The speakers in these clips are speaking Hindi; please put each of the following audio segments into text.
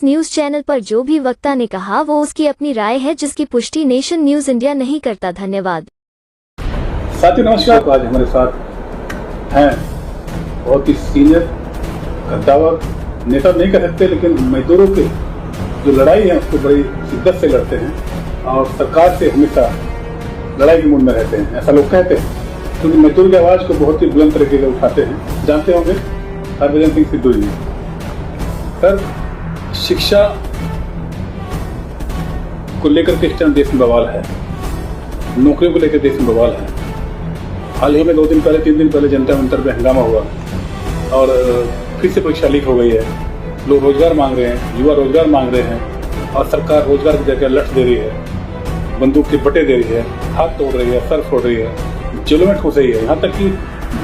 इस न्यूज चैनल पर जो भी वक्ता ने कहा वो उसकी अपनी राय है, जिसकी पुष्टि नेशन न्यूज इंडिया नहीं करता। धन्यवाद। साथियों नमस्कार। आज हमारे साथ हैं बहुत ही सीनियर कद्दावर नेता नहीं कह सकते, लेकिन मजदूरों की जो लड़ाई है उसको बड़ी शिद्दत से लड़ते हैं और सरकार से हमेशा लड़ाई के मूड में रहते हैं, ऐसा लोग कहते हैं, क्योंकि मजदूर की आवाज को बहुत ही बुलंद तरीके से उठाते हैं। जानते होंगे हरभजन सिंह सिद्धू जी। सर, शिक्षा को लेकर के इस टाइम देश में बवाल है, नौकरियों को लेकर देश में बवाल है। हाल ही में 2 दिन पहले 3 दिन पहले जनता मंतर पे हंगामा हुआ और फिर से परीक्षा लीक हो गई है। लोग रोजगार मांग रहे हैं, युवा रोजगार मांग रहे हैं और सरकार रोजगार की जगह लठ दे रही है, बंदूक के बटे दे रही है, हाथ तोड़ रही है, सर फोड़ रही है, जेलों में ठूस रही है। यहाँ तक कि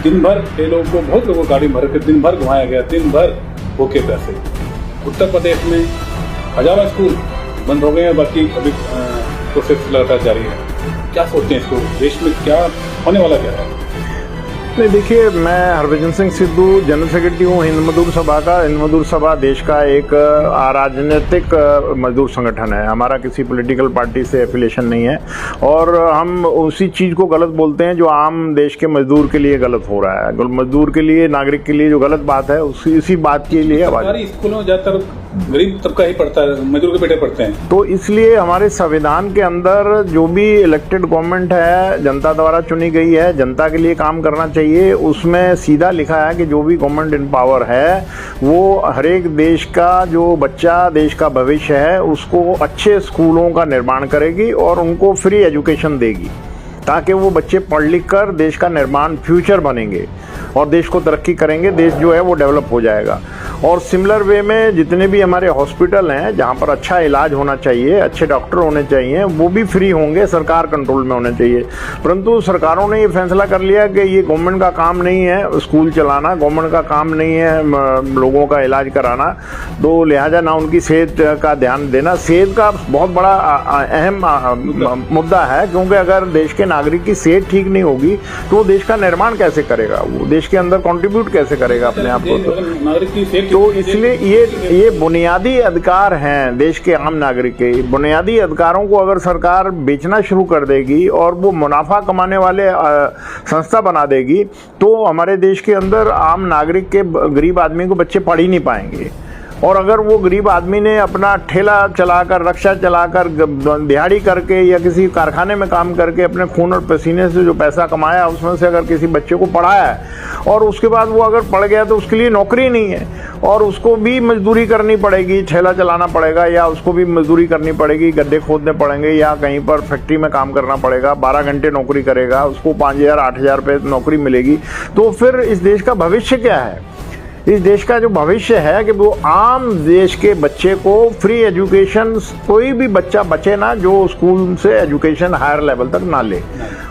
दिन भर ये लोगों को, बहुत लोगों को गाड़ी भर के दिन भर घुमाया गया, दिन भर भूखे प्यासे। उत्तर प्रदेश में हजारों स्कूल बंद हो गए हैं, बाकी अभी प्रोसेस लगातार जारी है। क्या सोचते हैं इसको, देश में क्या होने वाला क्या है? नहीं, देखिए, मैं हरभजन सिंह सिद्धू जनरल सेक्रेटरी हूँ हिंद मजदूर सभा का। हिंद मजदूर सभा देश का एक राजनीतिक मजदूर संगठन है। हमारा किसी पॉलिटिकल पार्टी से एफिलिएशन नहीं है और हम उसी चीज़ को गलत बोलते हैं जो आम देश के मजदूर के लिए गलत हो रहा है। मजदूर के लिए, नागरिक के लिए जो गलत बात है इसी बात के लिए सरकारी स्कूलों में ज़्यादातर गरीब तबका ही पढ़ता है, मजदूर के बेटे पढ़ते हैं। तो इसलिए हमारे संविधान के अंदर जो भी इलेक्टेड गवर्नमेंट है, जनता द्वारा चुनी गई है, जनता के लिए काम करना चाहिए। उसमें सीधा लिखा है कि जो भी गवर्नमेंट इन पावर है वो हर एक देश का जो बच्चा, देश का भविष्य है, उसको अच्छे स्कूलों का निर्माण करेगी और उनको फ्री एजुकेशन देगी ताकि वो बच्चे पढ़ लिख कर देश का निर्माण, फ्यूचर बनेंगे और देश को तरक्की करेंगे। देश जो है वो डेवलप हो जाएगा। और सिमिलर वे में जितने भी हमारे हॉस्पिटल हैं जहाँ पर अच्छा इलाज होना चाहिए, अच्छे डॉक्टर होने चाहिए, वो भी फ्री होंगे, सरकार कंट्रोल में होने चाहिए। परंतु सरकारों ने ये फैसला कर लिया कि ये गवर्नमेंट का काम नहीं है स्कूल चलाना, गवर्नमेंट का काम नहीं है लोगों का इलाज कराना, तो लिहाजा ना उनकी सेहत का ध्यान देना। सेहत का बहुत बड़ा अहम मुद्दा है, क्योंकि अगर देश के नागरिक की सेहत ठीक नहीं होगी तो देश का निर्माण कैसे करेगा, वो देश के अंदर कंट्रीब्यूट कैसे करेगा अपने आप को। तो इसलिए ये बुनियादी अधिकार हैं देश के आम नागरिक के। बुनियादी अधिकारों को अगर सरकार बेचना शुरू कर देगी और वो मुनाफा कमाने वाले संस्था बना देगी तो हमारे देश के अंदर आम नागरिक के, गरीब आदमी को बच्चे पढ़ ही नहीं पाएंगे। और अगर वो गरीब आदमी ने अपना ठेला चलाकर, रक्षा चलाकर, दिहाड़ी करके या किसी कारखाने में काम करके अपने खून और पसीने से जो पैसा कमाया उसमें से अगर किसी बच्चे को पढ़ाया है और उसके बाद वो अगर पढ़ गया तो उसके लिए नौकरी नहीं है और उसको भी मजदूरी करनी पड़ेगी, ठेला चलाना पड़ेगा या उसको भी मजदूरी करनी पड़ेगी, गड्ढे खोदने पड़ेंगे या कहीं पर फैक्ट्री में काम करना पड़ेगा, 12 घंटे नौकरी करेगा, उसको 5,000 8,000 रुपये नौकरी मिलेगी, तो फिर इस देश का भविष्य क्या है? इस देश का जो भविष्य है कि वो आम देश के बच्चे को फ्री एजुकेशन, कोई भी बच्चा बचे ना जो स्कूल से एजुकेशन हायर लेवल तक ना ले,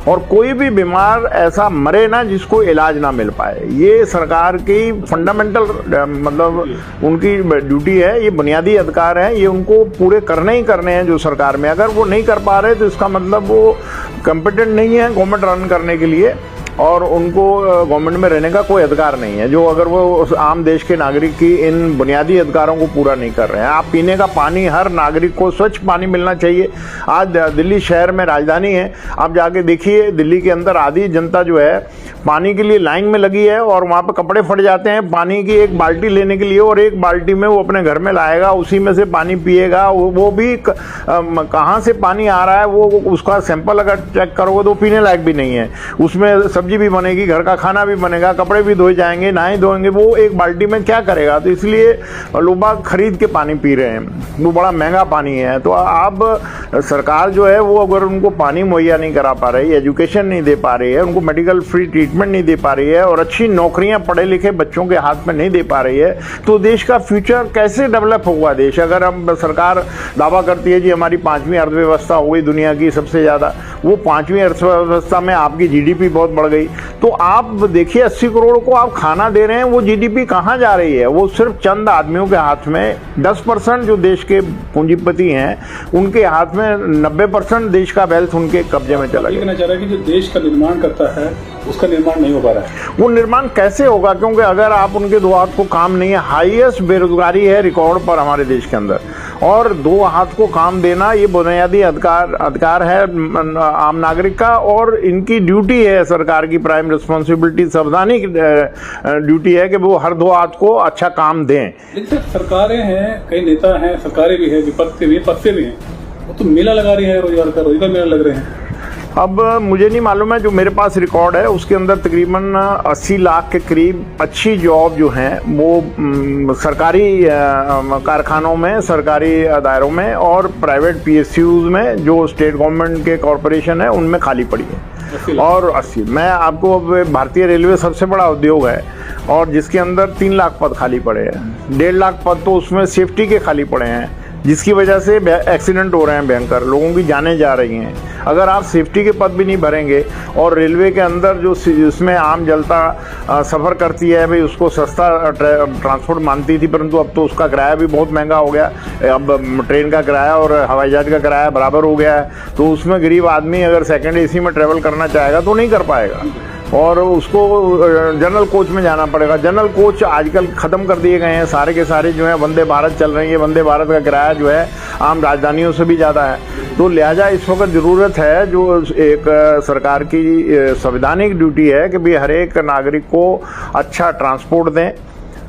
और कोई भी बीमार ऐसा मरे ना जिसको इलाज ना मिल पाए। ये सरकार की फंडामेंटल मतलब उनकी ड्यूटी है, ये बुनियादी अधिकार है, ये उनको पूरे करने ही करने हैं जो सरकार में। अगर वो नहीं कर पा रहे तो इसका मतलब वो कॉम्पिटेंट नहीं है गवर्नमेंट रन करने के लिए और उनको गवर्नमेंट में रहने का कोई अधिकार नहीं है, जो अगर वो आम देश के नागरिक की इन बुनियादी अधिकारों को पूरा नहीं कर रहे हैं। आप पीने का पानी, हर नागरिक को स्वच्छ पानी मिलना चाहिए। आज दिल्ली शहर में राजधानी है, आप जाके देखिए दिल्ली के अंदर आधी जनता जो है पानी के लिए लाइन में लगी है और वहाँ पे कपड़े फट जाते हैं पानी की एक बाल्टी लेने के लिए, और एक बाल्टी में वो अपने घर में लाएगा, उसी में से पानी पिएगा। वो भी कहाँ से पानी आ रहा है वो उसका सैंपल अगर चेक करोगे तो पीने लायक भी नहीं है। उसमें सब्जी भी बनेगी, घर का खाना भी बनेगा, कपड़े भी धोए जाएंगे, नहाए धोएंगे, वो एक बाल्टी में क्या करेगा? तो इसलिए लोग बाग खरीद के पानी पी रहे हैं, वो बड़ा महंगा पानी है। तो अब सरकार जो है वो अगर उनको पानी मुहैया नहीं करा पा रही, एजुकेशन नहीं दे पा रही है, उनको मेडिकल फ्री ट्रीटमेंट नहीं दे पा रही है और अच्छी नौकरियां पढ़े लिखे बच्चों के हाथ में नहीं दे पा रही है, तो देश का फ्यूचर कैसे डेवलप होगा देश? अगर हम सरकार दावा करती है जी हमारी 5वीं अर्थव्यवस्था हो गई दुनिया की सबसे ज़्यादा, वो 5वीं अर्थव्यवस्था में आपकी GDP बहुत बढ़ गई। तो आप देखिए 80 करोड़ को आप खाना दे रहे हैं, वो जीडीपी कहाँ जा रही है? वो सिर्फ चंद आदमियों के हाथ में, 10% जो देश के पूंजीपति हैं उनके हाथ में, 90% देश का वेल्थ उनके कब्जे में चला गया। कहना चाह रहा है कि जो देश का निर्माण करता है उसका निर्माण नहीं हो पा रहा है। वो निर्माण कैसे होगा? क्योंकि अगर आप उनके दो हाथ को काम नहीं है, हाईएस्ट बेरोजगारी है रिकॉर्ड पर हमारे देश के अंदर, और दो हाथ को काम देना ये बुनियादी अधिकार है आम नागरिक का, और इनकी ड्यूटी है, सरकार की प्राइम रिस्पॉन्सिबिलिटी, संवैधानिक ड्यूटी है कि वो हर दो हाथ को अच्छा काम दें। लेकिन सरकारें हैं, कई नेता हैं, सरकारें भी है, विपक्ष भी है, पक्ष भी हैं, वो तो मेला लगा रही है, रोजगार मेला लग रहे हैं। अब मुझे नहीं मालूम है, जो मेरे पास रिकॉर्ड है उसके अंदर तकरीबन 80 लाख के करीब अच्छी जॉब जो हैं वो सरकारी कारखानों में, सरकारी दायरों में और प्राइवेट PSUs में, जो स्टेट गवर्नमेंट के कॉरपोरेशन है उनमें खाली पड़ी है। और 80, मैं आपको, अब भारतीय रेलवे सबसे बड़ा उद्योग है और जिसके अंदर 3 लाख पद खाली पड़े हैं, 1.5 लाख पद तो उसमें सेफ्टी के खाली पड़े हैं, जिसकी वजह से एक्सीडेंट हो रहे हैं भयंकर, लोगों की जानें जा रही हैं। अगर आप सेफ्टी के पद भी नहीं भरेंगे और रेलवे के अंदर जो जिसमें आम जनता सफ़र करती है, भाई उसको सस्ता ट्रांसपोर्ट मानती थी, परंतु अब तो उसका किराया भी बहुत महंगा हो गया। अब ट्रेन का किराया और हवाई जहाज का किराया बराबर हो गया है, तो उसमें गरीब आदमी अगर सेकेंड AC में ट्रेवल करना चाहेगा तो नहीं कर पाएगा और उसको जनरल कोच में जाना पड़ेगा। जनरल कोच आजकल ख़त्म कर दिए गए हैं, सारे के सारे जो है वंदे भारत चल रही है। वंदे भारत का किराया जो है आम राजधानियों से भी ज़्यादा है। तो लिहाजा इस वक्त ज़रूरत है, जो एक सरकार की संवैधानिक ड्यूटी है कि भाई हर एक नागरिक को अच्छा ट्रांसपोर्ट दें,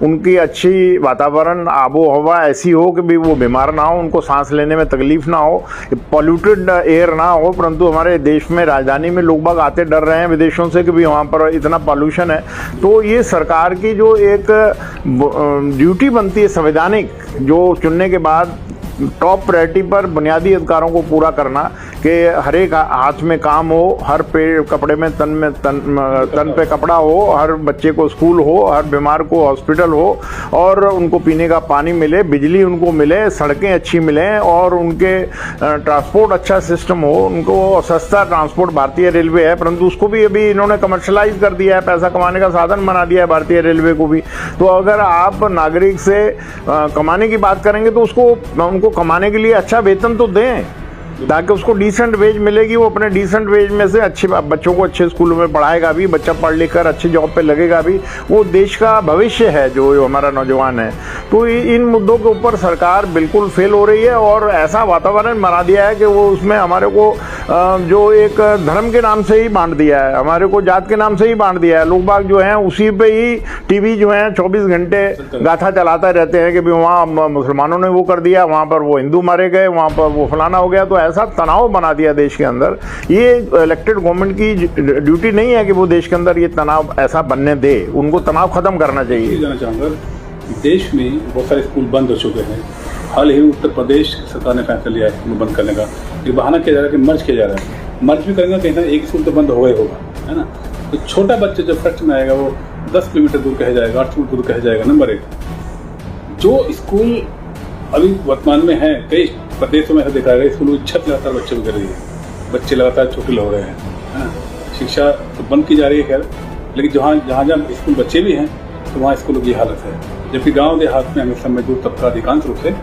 उनकी अच्छी वातावरण, आबो हवा ऐसी हो कि भी वो बीमार ना हो, उनको सांस लेने में तकलीफ ना हो, पॉल्यूटेड एयर ना हो। परंतु हमारे देश में, राजधानी में लोग बाग आते डर रहे हैं विदेशों से कि भी वहाँ पर इतना पॉल्यूशन है। तो ये सरकार की जो एक ड्यूटी बनती है संवैधानिक, जो चुनने के बाद टॉप प्रायोरिटी पर बुनियादी अधिकारों को पूरा करना, कि हर एक हाथ में काम हो, हर पे कपड़े में तन पे कपड़ा हो, हर बच्चे को स्कूल हो, हर बीमार को हॉस्पिटल हो, और उनको पीने का पानी मिले, बिजली उनको मिले, सड़कें अच्छी मिलें और उनके ट्रांसपोर्ट अच्छा सिस्टम हो, उनको सस्ता ट्रांसपोर्ट। भारतीय रेलवे है, परंतु उसको भी अभी इन्होंने कमर्शलाइज कर दिया है, पैसा कमाने का साधन बना दिया है भारतीय रेलवे को भी। तो अगर आप नागरिक से कमाने की बात करेंगे तो उनको कमाने के लिए अच्छा वेतन तो दें, ताकि उसको डिसेंट वेज मिलेगी, वो अपने डिसेंट वेज में से अच्छे बच्चों को अच्छे स्कूलों में पढ़ाएगा भी, बच्चा पढ़ लिख कर अच्छी जॉब पे लगेगा भी, वो देश का भविष्य है जो हमारा नौजवान है। तो इन मुद्दों के ऊपर सरकार बिल्कुल फेल हो रही है और ऐसा वातावरण बना दिया है कि वो उसमें हमारे को जो एक धर्म के नाम से ही बांट दिया है, हमारे को जात के नाम से ही बांट दिया है। लोग बाग जो हैं उसी पे ही TV जो है 24 घंटे गाथा चलाते रहते हैं कि भी वहाँ मुसलमानों ने वो कर दिया, वहाँ पर वो हिंदू मारे गए, वहाँ पर वो फलाना हो गया। तो ऐसा तनाव बना दिया देश के अंदर। ये इलेक्टेड गवर्नमेंट की ड्यूटी नहीं है कि वो देश के अंदर ये तनाव ऐसा बनने दे, उनको तनाव खत्म करना चाहिए। जानना चाहूँगा, देश में बहुत सारे स्कूल बंद हो चुके हैं। हाल ही में उत्तर प्रदेश सरकार ने फैसला लिया है स्कूल बंद करने का। ये बहाना किया जा रहा है कि मर्ज किया जा रहा है, मर्ज भी करेंगे कहीं ना एक स्कूल तो बंद होगा ही होगा, है ना। तो छोटा बच्चा जब फर्स्ट में आएगा वो 10 किलोमीटर दूर कह जाएगा, 8 किलोमीटर दूर कह जाएगा। नंबर 1, जो स्कूल अभी वर्तमान में है, कई प्रदेशों में ऐसा देखा गया, स्कूलों की छत लगातार बच्चे गिर रही है, बच्चे लगातार छोटे हो रहे हैं, है ना। शिक्षा तो बंद की जा रही है खैर, लेकिन जहाँ स्कूल बच्चे भी हैं तो वहाँ स्कूलों की हालत है, जबकि गाँव देहात में हमेशा मजदूर तबका अधिकांश रूप से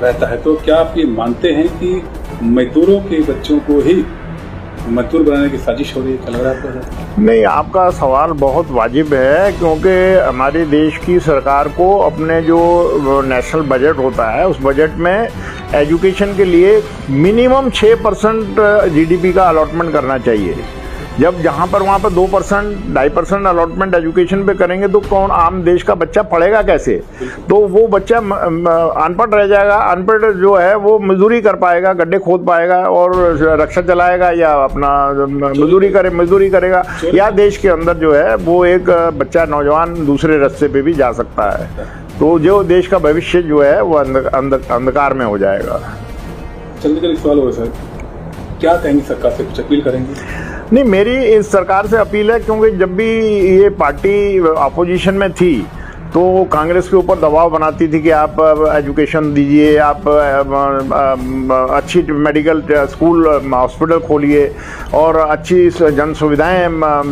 रहता है। तो क्या आप ये मानते हैं कि मजदूरों के बच्चों को ही मजदूर बनाने की साजिश हो रही है? लग रहा है आपको? नहीं, आपका सवाल बहुत वाजिब है, क्योंकि हमारे देश की सरकार को अपने जो नेशनल बजट होता है उस बजट में एजुकेशन के लिए मिनिमम 6% GDP का अलॉटमेंट करना चाहिए। जब जहाँ पर वहाँ पर 2%, 2.5% अलॉटमेंट एजुकेशन पे करेंगे तो कौन आम देश का बच्चा पढ़ेगा कैसे? तो वो बच्चा अनपढ़ रह जाएगा। अनपढ़ जो है वो मजदूरी कर पाएगा, गड्ढे खोद पाएगा और रक्षा चलाएगा या अपना मजदूरी करेगा, या देश के अंदर जो है वो एक बच्चा नौजवान दूसरे रास्ते पे भी जा सकता है। तो जो देश का भविष्य जो है वो अंधकार में हो जाएगा। चलते सवाल हो सर, क्या कहेंगे, सरकार से कुछ अपील करेंगे? नहीं, मेरी इस सरकार से अपील है, क्योंकि जब भी ये पार्टी अपोजिशन में थी तो कांग्रेस के ऊपर दबाव बनाती थी कि आप एजुकेशन दीजिए, आप अच्छी मेडिकल स्कूल हॉस्पिटल खोलिए और अच्छी जन सुविधाएं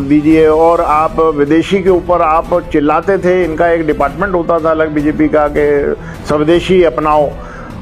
दीजिए, और आप विदेशी के ऊपर आप चिल्लाते थे। इनका एक डिपार्टमेंट होता था अलग बीजेपी का कि स्वदेशी अपनाओ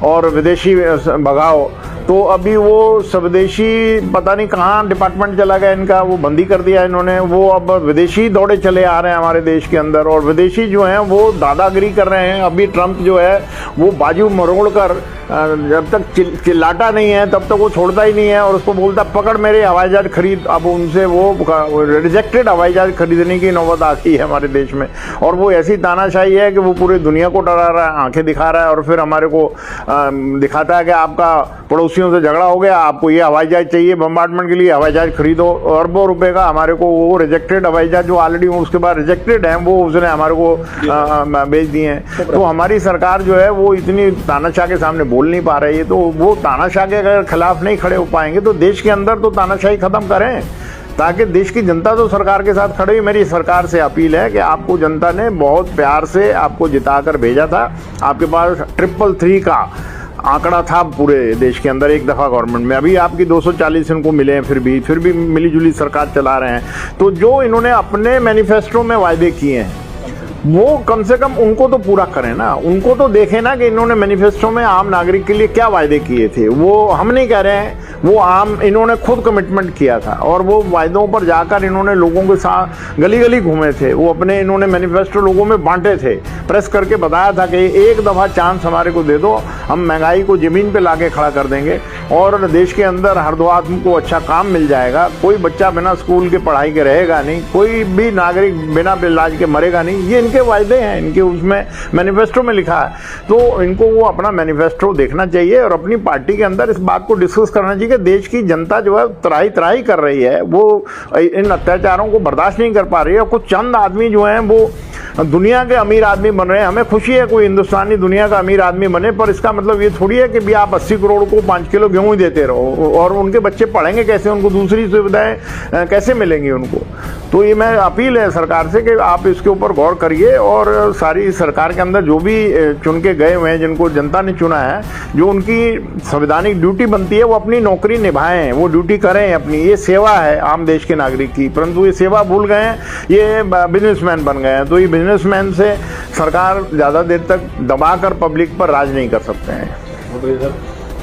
और विदेशी भगाओ। तो अभी वो स्वदेशी पता नहीं कहाँ डिपार्टमेंट चला गया इनका, वो बंदी कर दिया इन्होंने। वो अब विदेशी दौड़े चले आ रहे हैं हमारे देश के अंदर, और विदेशी जो हैं वो दादागिरी कर रहे हैं। अभी ट्रंप जो है वो बाजू मरोड़ कर जब तक चिल्लाता नहीं है तब तक वो छोड़ता ही नहीं है, और उसको बोलता पकड़ मेरे हवाई जहाज खरीद। अब उनसे वो रिजेक्टेड हवाई जहाज खरीदने की नौबत आ गई है हमारे देश में, और वो ऐसी तानाशाही है कि वो पूरी दुनिया को डरा रहा है, आंखें दिखा रहा है, और फिर हमारे को दिखाता है कि आपका पड़ोसियों से झगड़ा हो गया, आपको ये हवाई जहाज चाहिए बम्बार्डमेंट के लिए, हवाई जहाज खरीदो अरबों रुपए का। हमारे को वो रिजेक्टेड हवाई जहाज जो ऑलरेडी उसके बाद रिजेक्टेड हैं वो उसने हमारे को बेच दिए हैं। तो हमारी सरकार जो है वो इतनी तानाशाह के सामने बोल नहीं पा रही है। तो वो तानाशाह के अगर खिलाफ नहीं खड़े हो पाएंगे तो देश के अंदर तो तानाशाही खत्म करें, ताकि देश की जनता तो सरकार के साथ खड़ी। मेरी सरकार से अपील है कि आपको जनता ने बहुत प्यार से आपको जिताकर भेजा था, आपके पास 333 का आंकड़ा था पूरे देश के अंदर एक दफ़ा गवर्नमेंट में। अभी आपकी 240 इनको मिले हैं, फिर भी मिली-जुली सरकार चला रहे हैं। तो जो इन्होंने अपने मैनिफेस्टो में वायदे किए हैं वो कम से कम उनको तो पूरा करें ना, उनको तो देखें ना कि इन्होंने मैनिफेस्टो में आम नागरिक के लिए क्या वायदे किए थे। वो हम नहीं कह रहे हैं, वो इन्होंने खुद कमिटमेंट किया था, और वो वायदों पर जाकर इन्होंने लोगों के साथ गली गली घूमे थे। वो अपने इन्होंने मैनिफेस्टो लोगों में बांटे थे, प्रेस करके बताया था कि एक दफ़ा चांस हमारे को दे दो, हम महंगाई को ज़मीन पे लाके खड़ा कर देंगे, और देश के अंदर हर दो आदमी को अच्छा काम मिल जाएगा, कोई बच्चा बिना स्कूल के पढ़ाई के रहेगा नहीं, कोई भी नागरिक बिना इलाज के मरेगा नहीं। ये इनके वायदे हैं, इनके उसमें मैनिफेस्टो में लिखा है। तो इनको वो अपना मैनिफेस्टो देखना चाहिए और अपनी पार्टी के अंदर इस बात को डिस्कस करना चाहिए कि देश की जनता जो है त्राही कर रही है, वो इन अत्याचारों को बर्दाश्त नहीं कर पा रही है। कुछ चंद आदमी जो हैं वो दुनिया के अमीर आदमी बन रहे हैं। हमें खुशी है कोई हिंदुस्तानी दुनिया का अमीर आदमी बने, पर इसका मतलब ये थोड़ी है कि भी आप 80 करोड़ को 5 किलो गेहूं ही देते रहो, और उनके बच्चे पढ़ेंगे कैसे, उनको दूसरी सुविधाएं कैसे मिलेंगी उनको। तो ये मैं अपील है सरकार से कि आप इसके ऊपर गौर करिए, और सारी सरकार के अंदर जो भी चुन के गए हुए हैं, जिनको जनता ने चुना है, जो उनकी संवैधानिक ड्यूटी बनती है वो अपनी नौकरी निभाएं, वो ड्यूटी करें अपनी। ये सेवा है आम देश के नागरिक की, परंतु ये सेवा भूल गए हैं, ये बिजनेसमैन बन गए हैं। तो ये बिजनेसमैन से सरकार ज़्यादा देर तक दबाकर पब्लिक पर राज नहीं कर सकते हैं।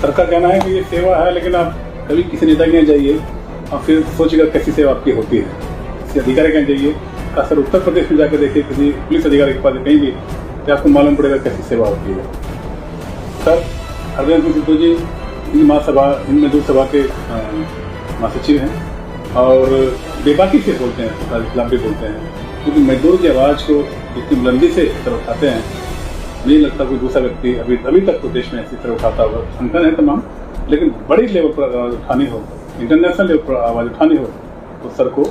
सर का कहना है कि ये सेवा है, लेकिन आप कभी किसी नेता के यहाँ जाइए और फिर सोचिएगा कैसी सेवा आपकी होती है। किसी अधिकारी के यहाँ जाइए, खासकर उत्तर प्रदेश में जाकर देखिए किसी पुलिस अधिकारी के पास कहीं भी, तो आपको मालूम पड़ेगा कैसी सेवा होती है। सर हरदेव सिंह सिद्धू जी हिंद महासभा, हिंद मजदूर सभा के महासचिव हैं, और बेबाकी से बोलते हैं, सरकार के खिलाफ भी बोलते हैं, क्योंकि मजदूर की आवाज़ को इतनी बुलंदी से इस तरह उठाते हैं। नहीं लगता कोई दूसरा व्यक्ति अभी तक तो देश में इसी तरह उठाता होगा। संगठन है तमाम, लेकिन बड़ी लेवल पर आवाज़ उठानी हो, इंटरनेशनल लेवल पर आवाज़ उठानी हो, तो सर को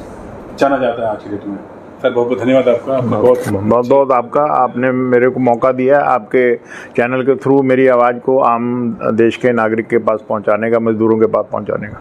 जाना जाता है आज की डेट में। सर बहुत बहुत धन्यवाद आपका, बहुत आपका, आपने मेरे को मौका दिया आपके चैनल के थ्रू मेरी आवाज़ को आम देश के नागरिक के पास पहुंचाने का, मजदूरों के पास पहुंचाने का।